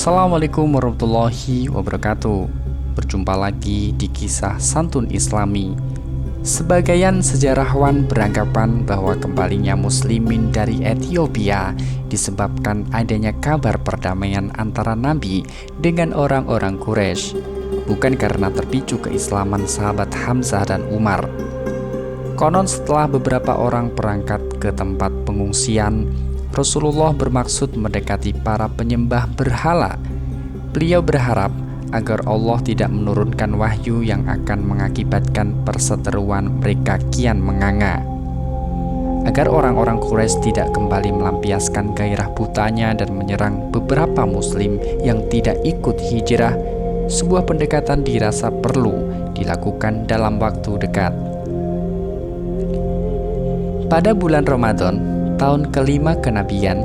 Assalamualaikum warahmatullahi wabarakatuh. Berjumpa lagi di kisah santun Islami. Sebagian sejarawan beranggapan bahwa kembalinya muslimin dari Ethiopia disebabkan adanya kabar perdamaian antara Nabi dengan orang-orang Quraisy, bukan karena terpicu keislaman sahabat Hamzah dan Umar. Konon setelah beberapa orang berangkat ke tempat pengungsian, Rasulullah bermaksud mendekati para penyembah berhala. Beliau berharap agar Allah tidak menurunkan wahyu yang akan mengakibatkan perseteruan mereka kian menganga. Agar orang-orang Quraisy tidak kembali melampiaskan gairah butanya dan menyerang beberapa muslim yang tidak ikut hijrah, sebuah pendekatan dirasa perlu dilakukan dalam waktu dekat. Pada bulan Ramadan, tahun kelima kenabian,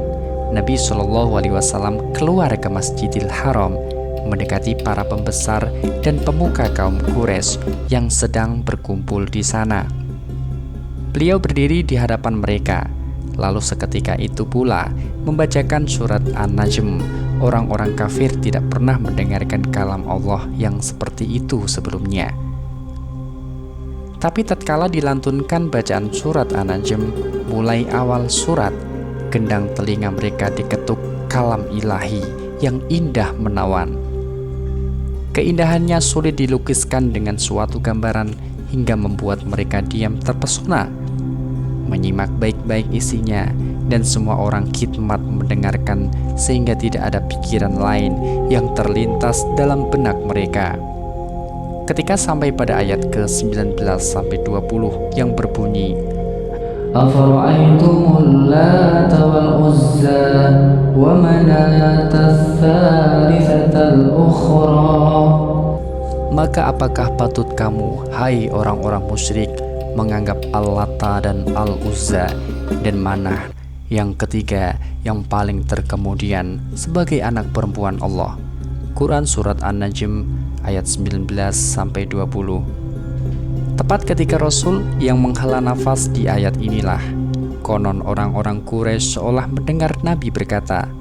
Nabi SAW keluar ke Masjidil Haram mendekati para pembesar dan pemuka kaum Quraisy yang sedang berkumpul di sana. Beliau berdiri di hadapan mereka, lalu seketika itu pula membacakan surat An-Najm. Orang-orang kafir tidak pernah mendengarkan kalam Allah yang seperti itu sebelumnya. Tapi tatkala dilantunkan bacaan surat An-Najm, mulai awal surat, gendang telinga mereka diketuk kalam ilahi yang indah menawan. Keindahannya sulit dilukiskan dengan suatu gambaran hingga membuat mereka diam terpesona, menyimak baik-baik isinya, dan semua orang khidmat mendengarkan sehingga tidak ada pikiran lain yang terlintas dalam benak mereka. Ketika sampai pada ayat ke-19-20 yang berbunyi, Afara'aytumul Lata wal Uzza wa Manata tsalitsatal ukhra. Maka apakah patut kamu, hai orang-orang musyrik, menganggap Al-Lata dan Al-Uzza dan Manah yang ketiga yang paling terkemudian sebagai anak perempuan Allah? Quran Surat An-Najm ayat 19-20. Tepat ketika Rasul yang menghela nafas di ayat inilah, konon orang-orang Quraisy seolah mendengar Nabi berkata,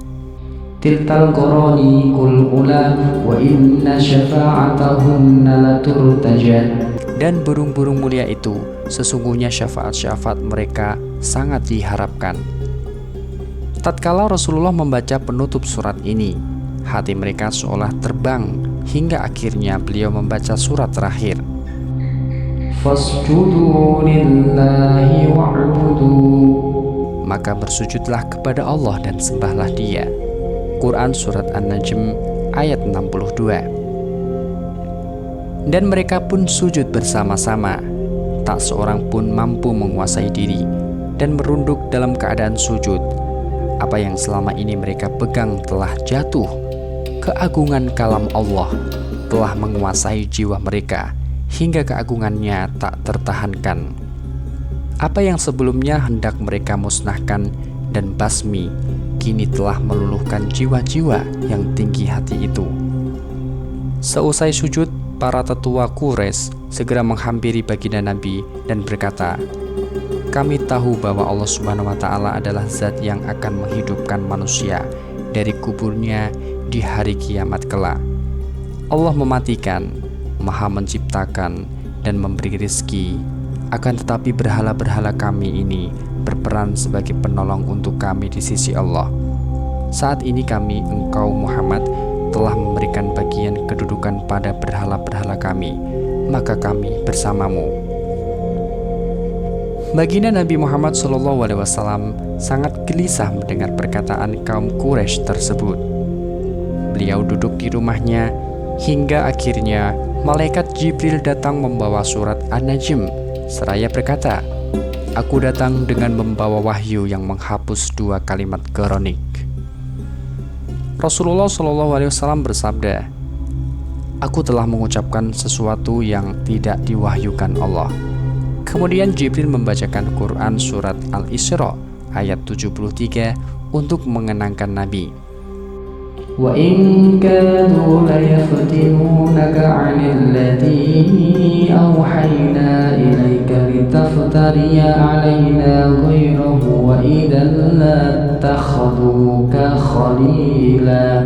Tilkal qarani kul ula wa inna syafa'atahunna laturtajad. Dan burung-burung mulia itu, sesungguhnya syafaat-syafaat mereka sangat diharapkan. Tatkala Rasulullah membaca penutup surat ini, hati mereka seolah terbang hingga akhirnya beliau membaca surat terakhir, Fasjudu lillahi wa'budu. Maka bersujudlah kepada Allah dan sembahlah Dia. Quran Surat An-Najm ayat 62. Dan mereka pun sujud bersama-sama. Tak seorang pun mampu menguasai diri dan merunduk dalam keadaan sujud. Apa yang selama ini mereka pegang telah jatuh. Keagungan kalam Allah telah menguasai jiwa mereka hingga keagungannya tak tertahankan. Apa yang sebelumnya hendak mereka musnahkan dan basmi, kini telah meluluhkan jiwa-jiwa yang tinggi hati itu. Seusai sujud, para tetua Quraisy segera menghampiri baginda Nabi dan berkata, Kami tahu bahwa Allah Subhanahu wa Ta'ala adalah Zat yang akan menghidupkan manusia dari kuburnya di hari kiamat kelak. Allah mematikan, Maha menciptakan dan memberi rizki. Akan tetapi berhala-berhala kami ini berperan sebagai penolong untuk kami di sisi Allah. Saat ini kami, engkau Muhammad, telah memberikan bagian kedudukan pada berhala-berhala kami, maka kami bersamamu. Baginda Nabi Muhammad SAW sangat gelisah mendengar perkataan kaum Quraisy tersebut. Beliau duduk di rumahnya hingga akhirnya malaikat Jibril datang membawa surat An-Najm seraya berkata, Aku datang dengan membawa wahyu yang menghapus 2 kalimat kronik. Rasulullah SAW bersabda, Aku telah mengucapkan sesuatu yang tidak diwahyukan Allah. Kemudian Jibril membacakan Quran Surat Al-Isra ayat 73 untuk mengenangkan Nabi. Wa in kadu la yaftinunaka 'anil ladzi awhayna ilaika litaftariya 'alaina ghayrahu wa idzan la takhuduka khalila.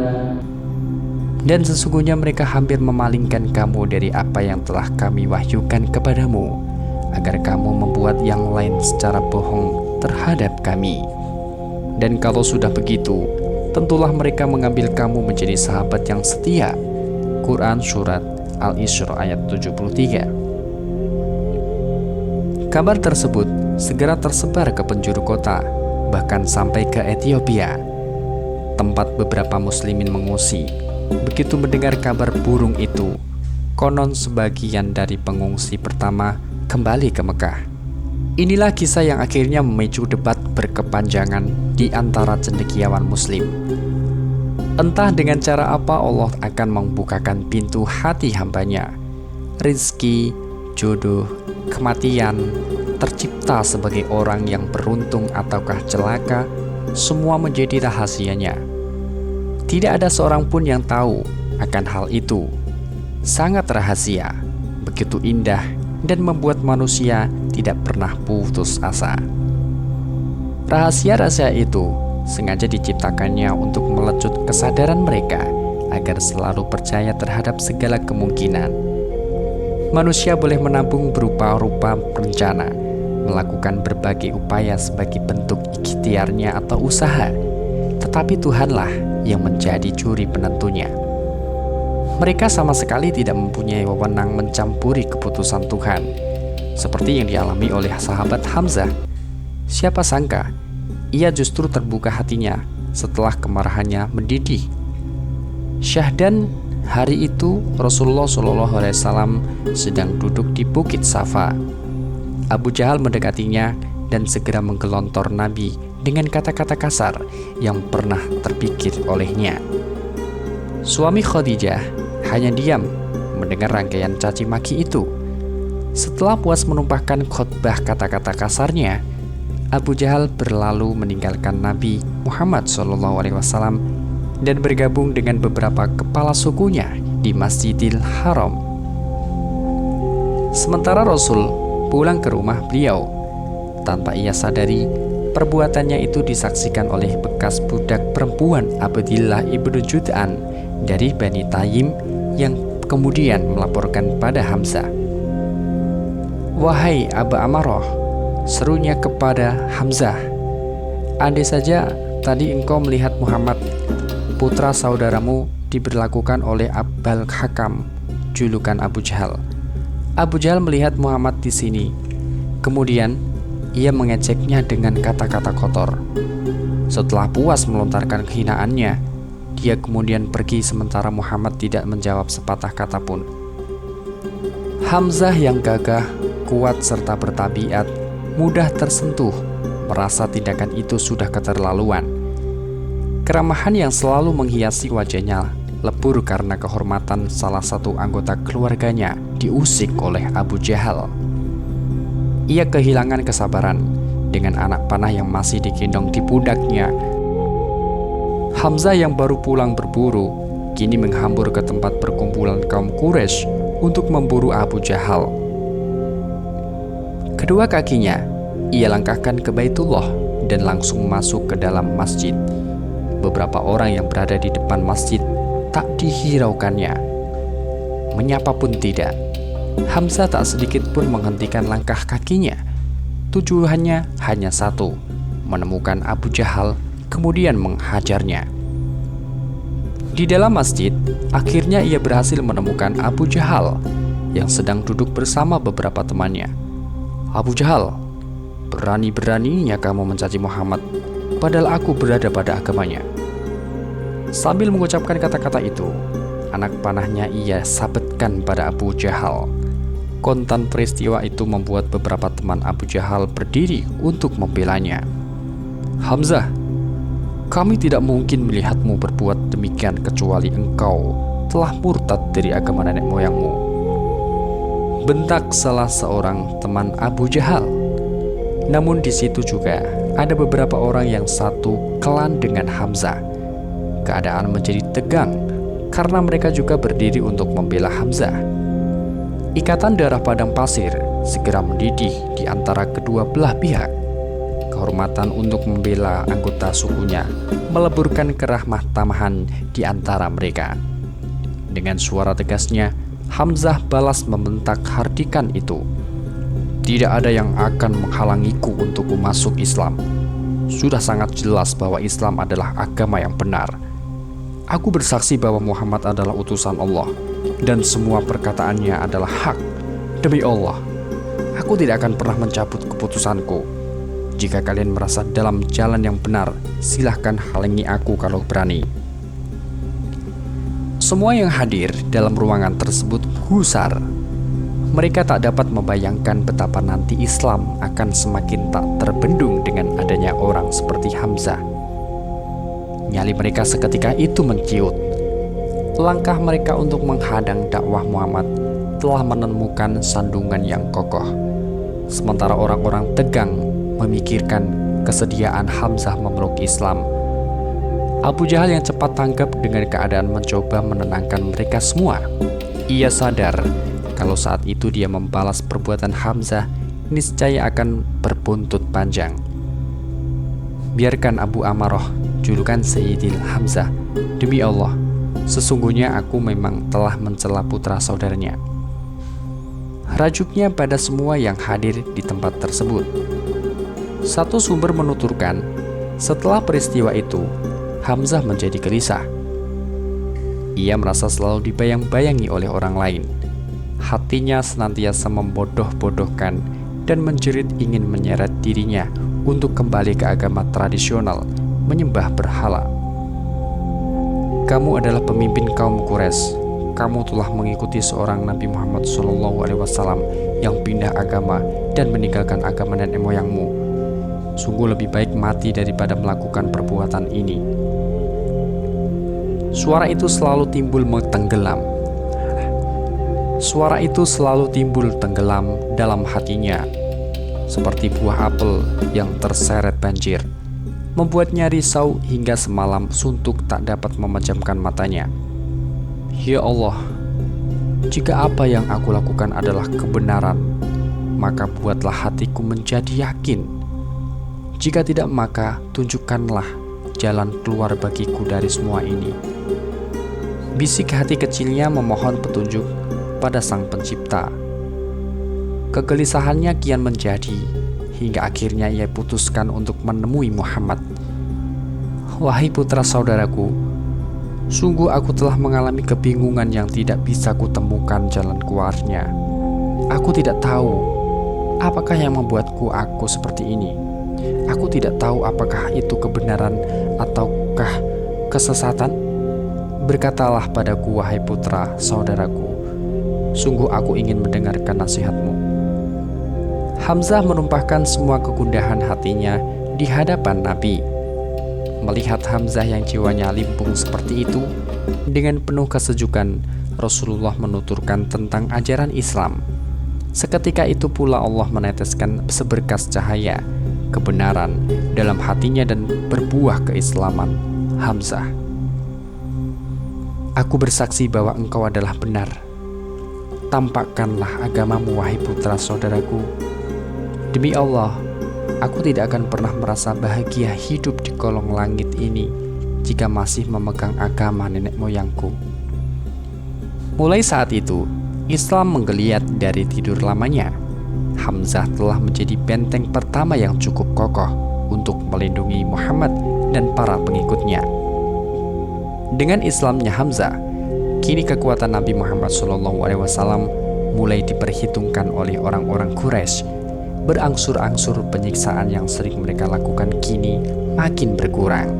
Dan sesungguhnya mereka hampir memalingkan kamu dari apa yang telah kami wahyukan kepadamu, agar kamu membuat yang lain secara bohong terhadap kami. Dan kalau sudah begitu, tentulah mereka mengambil kamu menjadi sahabat yang setia. Quran Surat Al-Isra ayat 73. Kabar tersebut segera tersebar ke penjuru kota, bahkan sampai ke Ethiopia, tempat beberapa muslimin mengungsi. Begitu mendengar kabar burung itu, konon sebagian dari pengungsi pertama kembali ke Mekah. Inilah kisah yang akhirnya memicu debat berkepanjangan di antara cendekiawan muslim. Entah dengan cara apa Allah akan membukakan pintu hati hambanya. Rizki, jodoh, kematian, tercipta sebagai orang yang beruntung ataukah celaka, semua menjadi rahasianya. Tidak ada seorang pun yang tahu akan hal itu. Sangat rahasia, begitu indah, dan membuat manusia tidak pernah putus asa. Rahasia-rahasia itu sengaja diciptakannya untuk melecut kesadaran mereka agar selalu percaya terhadap segala kemungkinan. Manusia boleh menabung berupa-rupa rencana, melakukan berbagai upaya sebagai bentuk ikhtiarnya atau usaha, tetapi Tuhanlah yang menjadi juri penentunya. Mereka sama sekali tidak mempunyai wewenang mencampuri keputusan Tuhan, seperti yang dialami oleh sahabat Hamzah. Siapa sangka ia justru terbuka hatinya setelah kemarahannya mendidih. Syahdan hari itu Rasulullah SAW sedang duduk di Bukit Safa. Abu Jahal mendekatinya dan segera menggelontor Nabi dengan kata-kata kasar yang pernah terpikir olehnya. Suami Khadijah hanya diam mendengar rangkaian caci maki itu. Setelah puas menumpahkan khotbah kata-kata kasarnya, Abu Jahal berlalu meninggalkan Nabi Muhammad SAW dan bergabung dengan beberapa kepala sukunya di Masjidil Haram. Sementara Rasul pulang ke rumah beliau, tanpa ia sadari, perbuatannya itu disaksikan oleh bekas budak perempuan Abdillah ibnu Jud'an dari Bani Taim yang kemudian melaporkan pada Hamzah. "Wahai Aba Amarah," serunya kepada Hamzah, "andai saja tadi engkau melihat Muhammad, putra saudaramu, diberlakukan oleh Abbal Hakam, julukan Abu Jahal." Abu Jahal melihat Muhammad di sini. Kemudian ia mengejeknya dengan kata-kata kotor. Setelah puas melontarkan kehinaannya, dia kemudian pergi sementara Muhammad tidak menjawab sepatah kata pun. Hamzah yang gagah, kuat serta bertabiat, mudah tersentuh, merasa tindakan itu sudah keterlaluan. Keramahan yang selalu menghiasi wajahnya lebur karena kehormatan salah satu anggota keluarganya diusik oleh Abu Jahal. Ia kehilangan kesabaran dengan anak panah yang masih digendong di pundaknya. Hamzah yang baru pulang berburu kini menghambur ke tempat perkumpulan kaum Quraisy untuk memburu Abu Jahal. Kedua kakinya ia langkahkan ke Baitullah dan langsung masuk ke dalam masjid. Beberapa orang yang berada di depan masjid tak dihiraukannya, menyapa pun tidak. Hamzah tak sedikit pun menghentikan langkah kakinya. Tujuannya hanya satu, menemukan Abu Jahal, kemudian menghajarnya. Di dalam masjid, akhirnya ia berhasil menemukan Abu Jahal yang sedang duduk bersama beberapa temannya. "Abu Jahal, berani-beraninya kamu mencaci Muhammad, padahal aku berada pada agamanya." Sambil mengucapkan kata-kata itu, anak panahnya ia sabetkan pada Abu Jahal. Kontan peristiwa itu membuat beberapa teman Abu Jahal berdiri untuk membelanya. "Hamzah, kami tidak mungkin melihatmu berbuat demikian kecuali engkau telah murtad dari agama nenek moyangmu," bentak salah seorang teman Abu Jahal. Namun di situ juga ada beberapa orang yang satu klan dengan Hamzah. Keadaan menjadi tegang karena mereka juga berdiri untuk membela Hamzah. Ikatan darah padang pasir segera mendidih di antara kedua belah pihak. Kehormatan untuk membela anggota sukunya meleburkan kerahmatahan di antara mereka. Dengan suara tegasnya, Hamzah balas membentak hardikan itu. "Tidak ada yang akan menghalangiku untuk masuk Islam. Sudah sangat jelas bahwa Islam adalah agama yang benar. Aku bersaksi bahwa Muhammad adalah utusan Allah dan semua perkataannya adalah hak. Demi Allah, aku tidak akan pernah mencabut keputusanku. Jika kalian merasa dalam jalan yang benar, silahkan halangi aku kalau berani." Semua yang hadir dalam ruangan tersebut gusar. Mereka tak dapat membayangkan betapa nanti Islam akan semakin tak terbendung dengan adanya orang seperti Hamzah. Nyali mereka seketika itu menciut. Langkah mereka untuk menghadang dakwah Muhammad telah menemukan sandungan yang kokoh. Sementara orang-orang tegang memikirkan kesediaan Hamzah memeluk Islam, Abu Jahal yang cepat tanggap dengan keadaan mencoba menenangkan mereka semua. Ia sadar kalau saat itu dia membalas perbuatan Hamzah, niscaya akan berbuntut panjang. "Biarkan Abu Amarah, julukan Sayyidil Hamzah. Demi Allah, sesungguhnya aku memang telah mencela putra saudaranya," rajuknya pada semua yang hadir di tempat tersebut. Satu sumber menuturkan, setelah peristiwa itu, Hamzah menjadi gelisah. Ia merasa selalu dibayang-bayangi oleh orang lain. Hatinya senantiasa membodoh-bodohkan dan menjerit ingin menyeret dirinya untuk kembali ke agama tradisional, menyembah berhala. "Kamu adalah pemimpin kaum Quraisy. Kamu telah mengikuti seorang Nabi Muhammad SAW yang pindah agama dan meninggalkan agama nenek moyangmu. Sungguh lebih baik mati daripada melakukan perbuatan ini." Suara itu selalu timbul tenggelam dalam hatinya, seperti buah apel yang terseret banjir, membuatnya risau hingga semalam suntuk tak dapat memejamkan matanya. "Ya Allah, jika apa yang aku lakukan adalah kebenaran, maka buatlah hatiku menjadi yakin. Jika tidak, maka tunjukkanlah jalan keluar bagiku dari semua ini." Bisik hati kecilnya memohon petunjuk pada Sang Pencipta. Kegelisahannya kian menjadi, hingga akhirnya ia putuskan untuk menemui Muhammad. "Wahai putra saudaraku, sungguh aku telah mengalami kebingungan yang tidak bisa kutemukan jalan keluarnya. Aku tidak tahu apakah yang membuatku aku seperti ini. Aku tidak tahu apakah itu kebenaran ataukah kesesatan. Berkatalah padaku, wahai putra saudaraku, sungguh aku ingin mendengarkan nasihatmu." Hamzah menumpahkan semua kegundahan hatinya di hadapan Nabi. Melihat Hamzah yang jiwanya limpung seperti itu, dengan penuh kesejukan Rasulullah menuturkan tentang ajaran Islam. Seketika itu pula Allah meneteskan seberkas cahaya kebenaran dalam hatinya dan berbuah keislaman Hamzah. "Aku bersaksi bahwa engkau adalah benar. Tampakkanlah agamamu, wahai putra saudaraku. Demi Allah, aku tidak akan pernah merasa bahagia hidup di kolong langit ini jika masih memegang agama nenek moyangku." Mulai saat itu, Islam menggeliat dari tidur lamanya. Hamzah telah menjadi benteng pertama yang cukup kokoh untuk melindungi Muhammad dan para pengikutnya. Dengan Islamnya Hamzah, kini kekuatan Nabi Muhammad SAW mulai diperhitungkan oleh orang-orang Quraisy. Berangsur-angsur penyiksaan yang sering mereka lakukan kini makin berkurang.